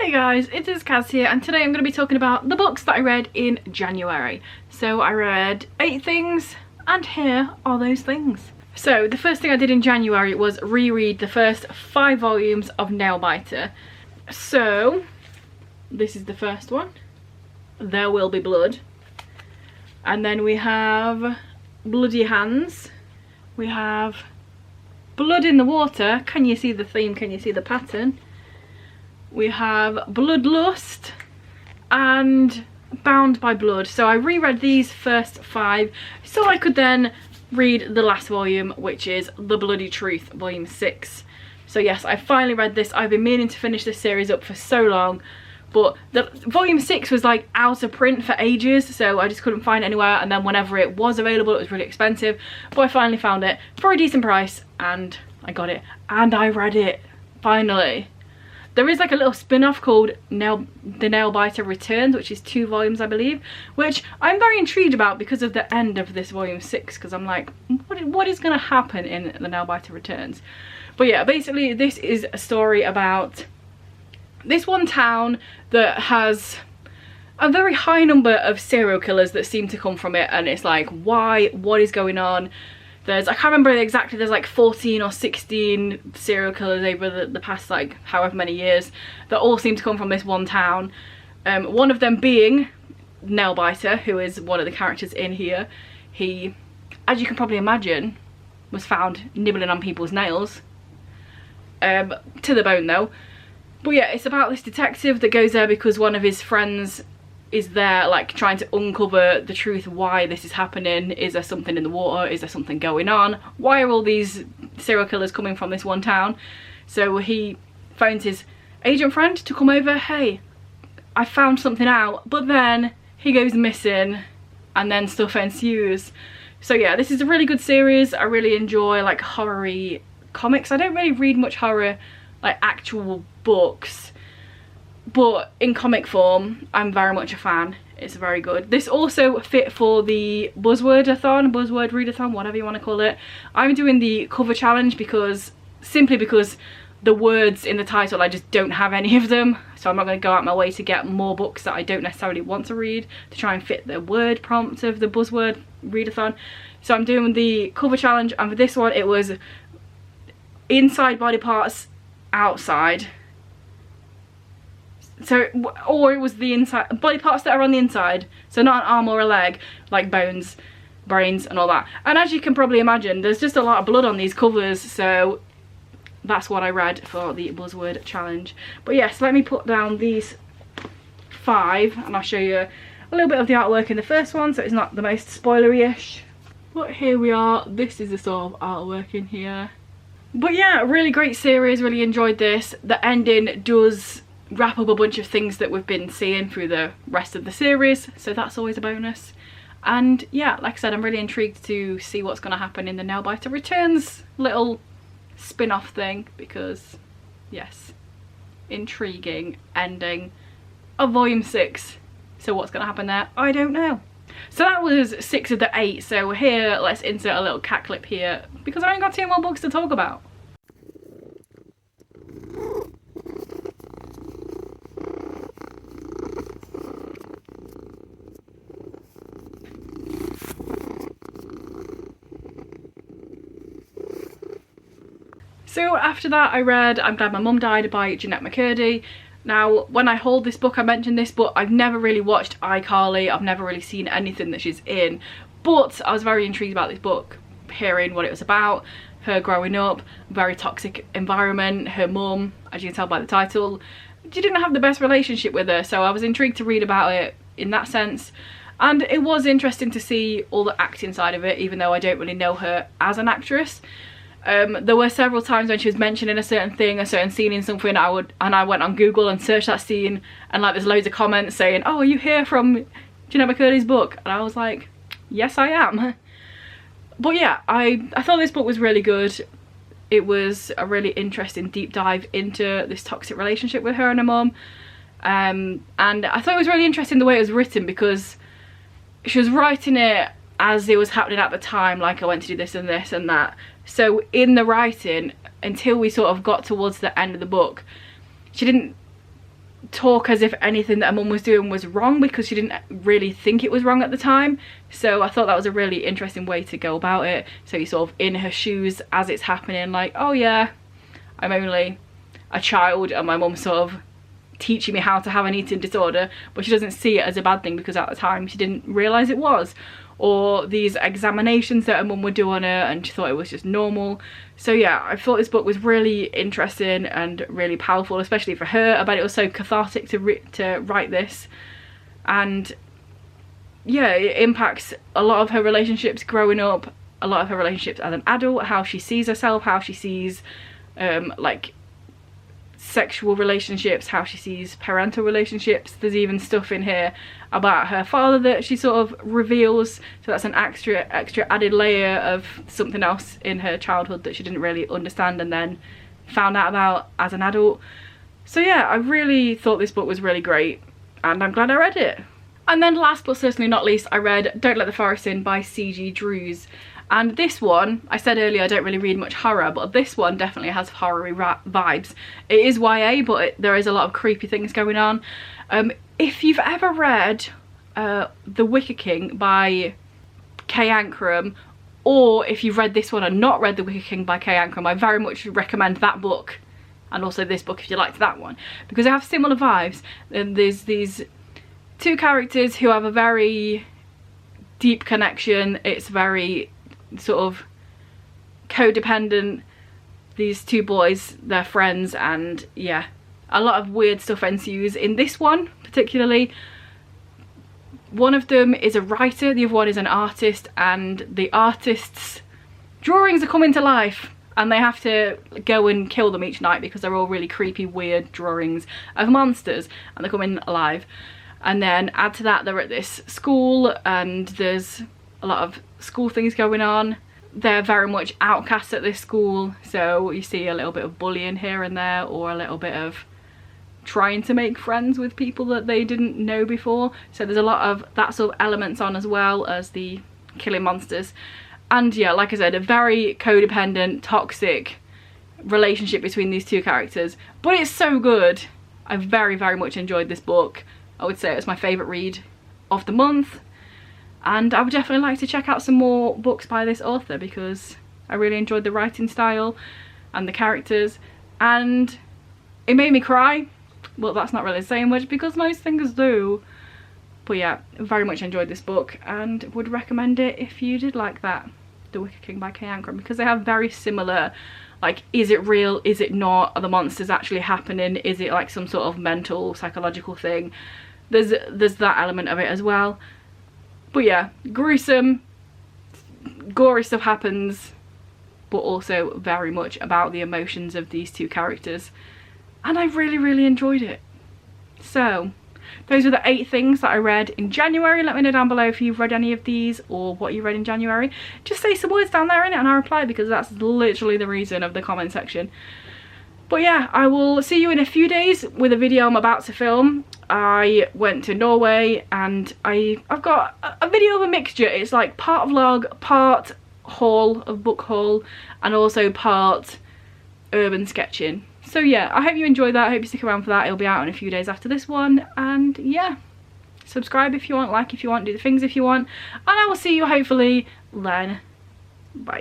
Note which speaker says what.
Speaker 1: Hey guys, it is Kaz here, and today I'm going to be talking about the books that I read in January. So I read 8 things, and here are those things. So the first thing I did in January was reread the first 5 volumes of Nailbiter. So this is the first one, There Will Be Blood. And then we have Bloody Hands. We have Blood in the Water. Can you see the theme? Can you see the pattern? We have Bloodlust and Bound by Blood. So I reread these first 5 so I could then read the last volume, which is The Bloody Truth, volume 6. So yes, I finally read this. I've been meaning to finish this series up for so long, but the volume 6 was like out of print for ages, so I just couldn't find it anywhere, and then whenever it was available it was really expensive, but I finally found it for a decent price and I got it and I read it finally. There is like a little spin-off called The Nailbiter Returns, which is 2 volumes I believe, which I'm very intrigued about because of the end of this volume 6, because I'm like, what is going to happen in The Nailbiter Returns? But yeah, basically this is a story about this one town that has a very high number of serial killers that seem to come from it, and it's like, why? What is going on? I can't remember exactly, there's like 14 or 16 serial killers over the past like however many years that all seem to come from this one town. One of them being Nailbiter, who is one of the characters in here. He, as you can probably imagine, was found nibbling on people's nails. To the bone though. But yeah, it's about this detective that goes there because one of his friends is there, like trying to uncover the truth, why this is happening. Is there something in the water? Is there something going on? Why are all these serial killers coming from this one town? So he phones his agent friend to come over. Hey, I found something out. But then he goes missing and then stuff ensues. So yeah, this is a really good series. I really enjoy like horror-y comics. I don't really read much horror, like actual books, but in comic form I'm very much a fan. It's very good. This also fit for the Buzzword-a-thon, Buzzword Readathon, whatever you want to call it. I'm doing the cover challenge simply because the words in the title, I just don't have any of them, so I'm not going to go out my way to get more books that I don't necessarily want to read to try and fit the word prompts of the Buzzword Readathon. So I'm doing the cover challenge, and for this one it was inside body parts, outside. So, or it was the inside body parts that are on the inside, so not an arm or a leg, like bones, brains and all that. And as you can probably imagine, there's just a lot of blood on these covers, so that's what I read for the Buzzword challenge. But yes, let me put down these 5 and I'll show you a little bit of the artwork in the first one, so it's not the most spoilery-ish. But here we are. This is the sort of artwork in here. But yeah, really great series, really enjoyed this. The ending does wrap up a bunch of things that we've been seeing through the rest of the series, so that's always a bonus. And yeah, like I said, I'm really intrigued to see what's going to happen in the Nailbiter Returns little spin-off thing, because yes, intriguing ending of volume 6. So what's going to happen there, I don't know. So that was 6 of the 8, so here let's insert a little cat clip here because I ain't got 2 more books to talk about. So after that I read I'm Glad My Mum Died by Jennette McCurdy. Now when I hold this book I mentioned this, but I've never really watched iCarly, I've never really seen anything that she's in, but I was very intrigued about this book, hearing what it was about, her growing up, very toxic environment, her mum, as you can tell by the title, she didn't have the best relationship with her, so I was intrigued to read about it in that sense. And it was interesting to see all the acting side of it, even though I don't really know her as an actress. There were several times when she was mentioning a certain thing, a certain scene in something, I went on Google and searched that scene, and like there's loads of comments saying, oh, are you here from Jennette McCurdy's book? And I was like, yes I am. But yeah, I thought this book was really good. It was a really interesting deep dive into this toxic relationship with her and her mum. And I thought it was really interesting the way it was written, because she was writing it as it was happening at the time, like I went to do this and this and that. So in the writing, until we sort of got towards the end of the book, she didn't talk as if anything that her mum was doing was wrong, because she didn't really think it was wrong at the time. So I thought that was a really interesting way to go about it. So you're sort of in her shoes as it's happening, like, oh yeah, I'm only a child and my mum's sort of teaching me how to have an eating disorder, but she doesn't see it as a bad thing because at the time she didn't realise it was. Or these examinations that her mum would do on her and she thought it was just normal. So yeah, I thought this book was really interesting and really powerful, especially for her. I bet it was so cathartic to write this. And yeah, it impacts a lot of her relationships growing up, a lot of her relationships as an adult, how she sees herself, how she sees like sexual relationships, how she sees parental relationships. There's even stuff in here about her father that she sort of reveals, so that's an extra added layer of something else in her childhood that she didn't really understand and then found out about as an adult. So yeah, I really thought this book was really great and I'm glad I read it. And then last but certainly not least, I read Don't Let the Forest In by C.G. Drews. And this one, I said earlier I don't really read much horror, but this one definitely has horror-y vibes. It is YA, but there is a lot of creepy things going on. If you've ever read The Wicker King by Kay Ancrum, or if you've read this one and not read The Wicker King by Kay Ancrum, I very much recommend that book, and also this book if you liked that one, because they have similar vibes. And there's these two characters who have a very deep connection. It's very sort of codependent. These two boys, they're friends, and yeah, a lot of weird stuff ensues in this one particularly. One of them is a writer, the other one is an artist, and the artist's drawings are coming to life and they have to go and kill them each night because they're all really creepy, weird drawings of monsters and they're coming alive. And then add to that, they're at this school and there's a lot of school things going on. They're very much outcasts at this school, so you see a little bit of bullying here and there, or a little bit of trying to make friends with people that they didn't know before. So there's a lot of that sort of elements on, as well as the killing monsters. And yeah, like I said, a very codependent, toxic relationship between these two characters, but it's so good. I very, very much enjoyed this book. I would say it was my favourite read of the month. And I would definitely like to check out some more books by this author because I really enjoyed the writing style and the characters, and it made me cry. Well, that's not really saying much because most things do. But yeah, very much enjoyed this book and would recommend it if you did like that. The Wicker King by Kay Ancrum, because they have very similar, like, is it real, is it not, are the monsters actually happening, is it like some sort of mental, psychological thing. There's that element of it as well. But yeah, gruesome, gory stuff happens, but also very much about the emotions of these two characters. And I really, really enjoyed it. So, those are the 8 things that I read in January. Let me know down below if you've read any of these or what you read in January. Just say some words down there in it and I'll reply, because that's literally the reason of the comment section. But yeah, I will see you in a few days with a video I'm about to film. I went to Norway and I've got a video of a mixture. It's like part vlog, part haul, of book haul, and also part urban sketching. So yeah, I hope you enjoyed that. I hope you stick around for that. It'll be out in a few days after this one. And yeah, subscribe if you want, like if you want, do the things if you want. And I will see you hopefully then. Bye.